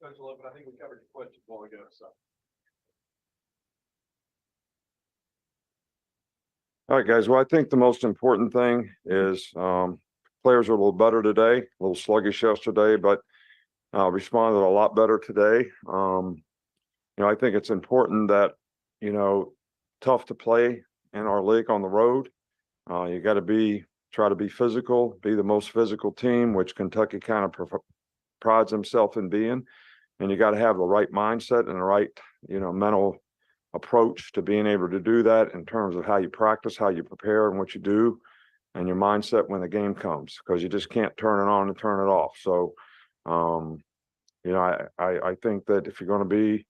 Coach, a little bit. I think we covered your question a while ago. So. All right, guys. Well, I think the most important thing is players are a little better today, a little sluggish yesterday, but responded a lot better today. I think it's important that, tough to play in our league on the road. You got to try to be physical, be the most physical team, which Kentucky kind of prides himself in being. And you got to have the right mindset and the right, mental approach to being able to do that in terms of how you practice, how you prepare, and what you do, and your mindset when the game comes, because you just can't turn it on and turn it off. So, I think that if you're going to be,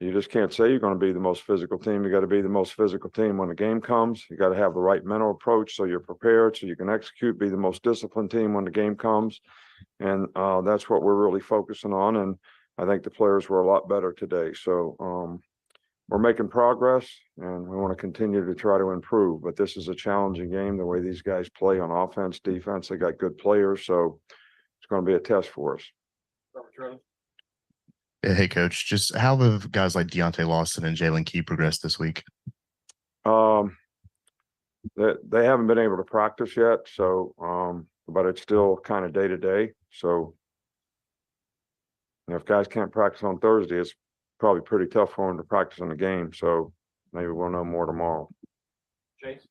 you just can't say you're going to be the most physical team. You got to be the most physical team when the game comes. You got to have the right mental approach so you're prepared, so you can execute, be the most disciplined team when the game comes. And that's what we're really focusing on. And I think the players were a lot better today. So we're making progress, and we want to continue to try to improve. But this is a challenging game, the way these guys play on offense, defense. They got good players, so it's going to be a test for us. Hey, Coach, just how have guys like Deonte, Lawson, and Jalen Key progressed this week? They haven't been able to practice yet, so but it's still kind of day to day. So if guys can't practice on Thursday, it's probably pretty tough for them to practice in the game. So maybe we'll know more tomorrow. Chase?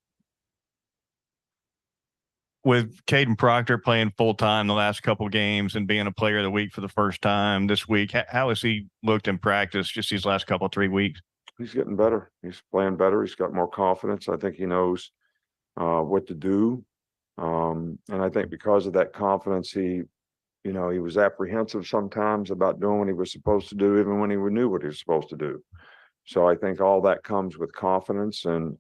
With Kayden Proctor playing full-time the last couple of games and being a player of the week for the first time this week, how has he looked in practice just these last couple of 3 weeks? He's getting better. He's playing better. He's got more confidence. I think he knows what to do. And I think because of that confidence, he was apprehensive sometimes about doing what he was supposed to do, even when he knew what he was supposed to do. So I think all that comes with confidence and,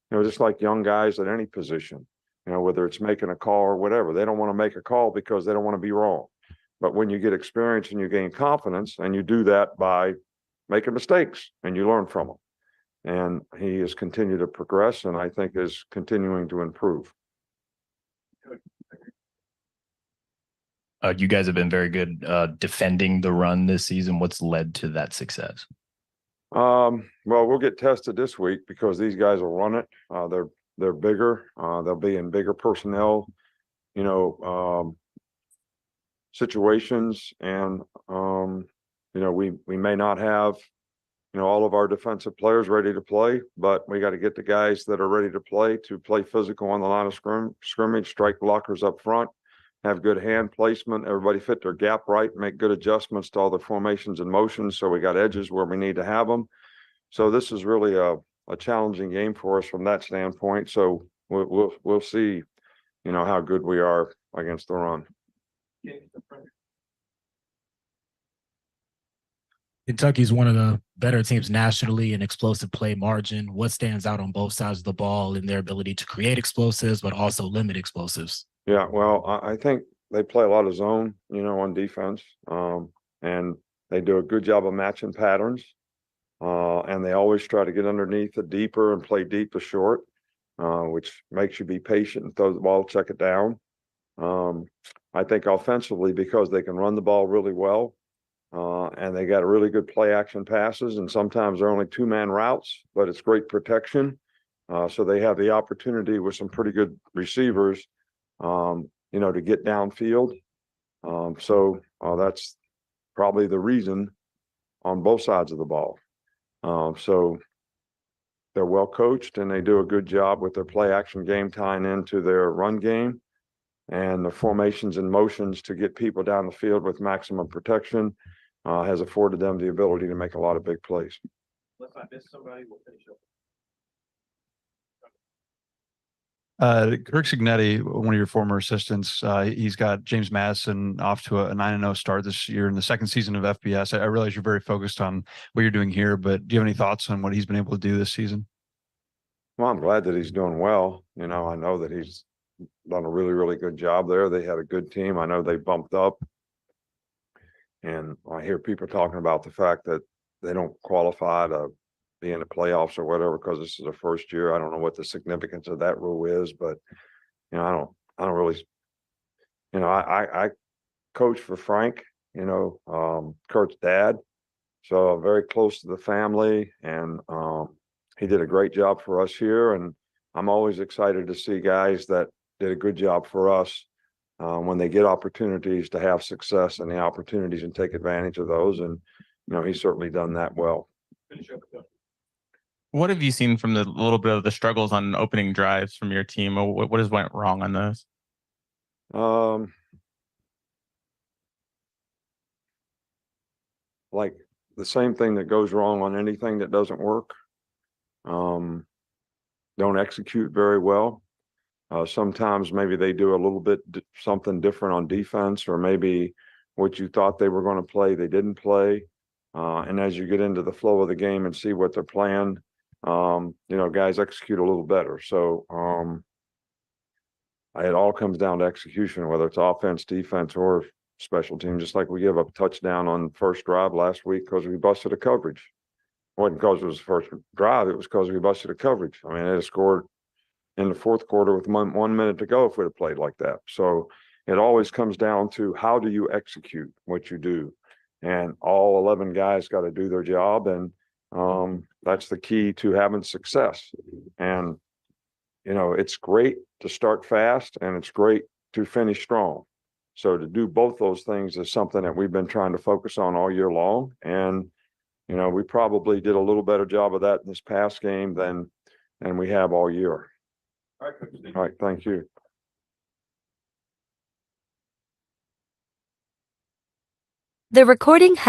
just like young guys at any position, whether it's making a call or whatever, they don't want to make a call because they don't want to be wrong. But when you get experience and you gain confidence, and you do that by making mistakes and you learn from them. And he has continued to progress, and I think is continuing to improve. You guys have been very good defending the run this season. What's led to that success? Well, we'll get tested this week because these guys will run it. They're bigger. They'll be in bigger personnel, situations, and we may not have all of our defensive players ready to play, but we got to get the guys that are ready to play physical on the line of scrimmage, strike blockers up front, have good hand placement, everybody fit their gap right, make good adjustments to all the formations and motions. So we got edges where we need to have them. So this is really a challenging game for us from that standpoint. So we'll see, how good we are against the run. Kentucky's one of the better teams nationally in explosive play margin. What stands out on both sides of the ball in their ability to create explosives, but also limit explosives? Yeah, well, I think they play a lot of zone, on defense, and they do a good job of matching patterns. And they always try to get underneath the deeper and play deep to short, which makes you be patient and throw the ball, check it down. I think offensively, because they can run the ball really well, and they got really good play action passes, and sometimes they're only 2-man routes, but it's great protection. So they have the opportunity with some pretty good receivers, to get downfield. So that's probably the reason on both sides of the ball. So they're well coached, and they do a good job with their play action game tying into their run game and the formations and motions to get people down the field with maximum protection has afforded them the ability to make a lot of big plays. Unless I miss somebody, we'll finish up. Kirk Cignetti, one of your former assistants, he's got James Madison off to a 9-0 start this year in the second season of FBS. I realize you're very focused on what you're doing here, but do you have any thoughts on what he's been able to do this season? Well, I'm glad that he's doing well. I know that he's done a really, really good job there. They had a good team. I know they bumped up. And I hear people talking about the fact that they don't qualify to be in the playoffs or whatever because this is their first year. I don't know what the significance of that rule is, but I don't really. I coached for Frank Kurt's dad. So very close to the family, and he did a great job for us here. And I'm always excited to see guys that did a good job for us when they get opportunities to have success and the opportunities and take advantage of those. And, he's certainly done that well. Finish up, Coach. What have you seen from the little bit of the struggles on opening drives from your team? Or what has went wrong on those? Like the same thing that goes wrong on anything that doesn't work. Don't execute very well. Sometimes maybe they do a little bit something different on defense, or maybe what you thought they were going to play, they didn't play. And as you get into the flow of the game and see what they're playing, guys execute a little better. So it all comes down to execution, whether it's offense, defense, or special team. Just like we gave up a touchdown on the first drive last week because we busted a coverage. It wasn't because it was the first drive, it was because we busted a coverage. I mean, they had scored in the fourth quarter with 1 minute to go if we'd have played like that. So it always comes down to how do you execute what you do? And all 11 guys got to do their job. And that's the key to having success. And, it's great to start fast and it's great to finish strong. So to do both those things is something that we've been trying to focus on all year long. And, we probably did a little better job of that in this past game than we have all year. All right, Coach. Steve. All right, thank you. The recording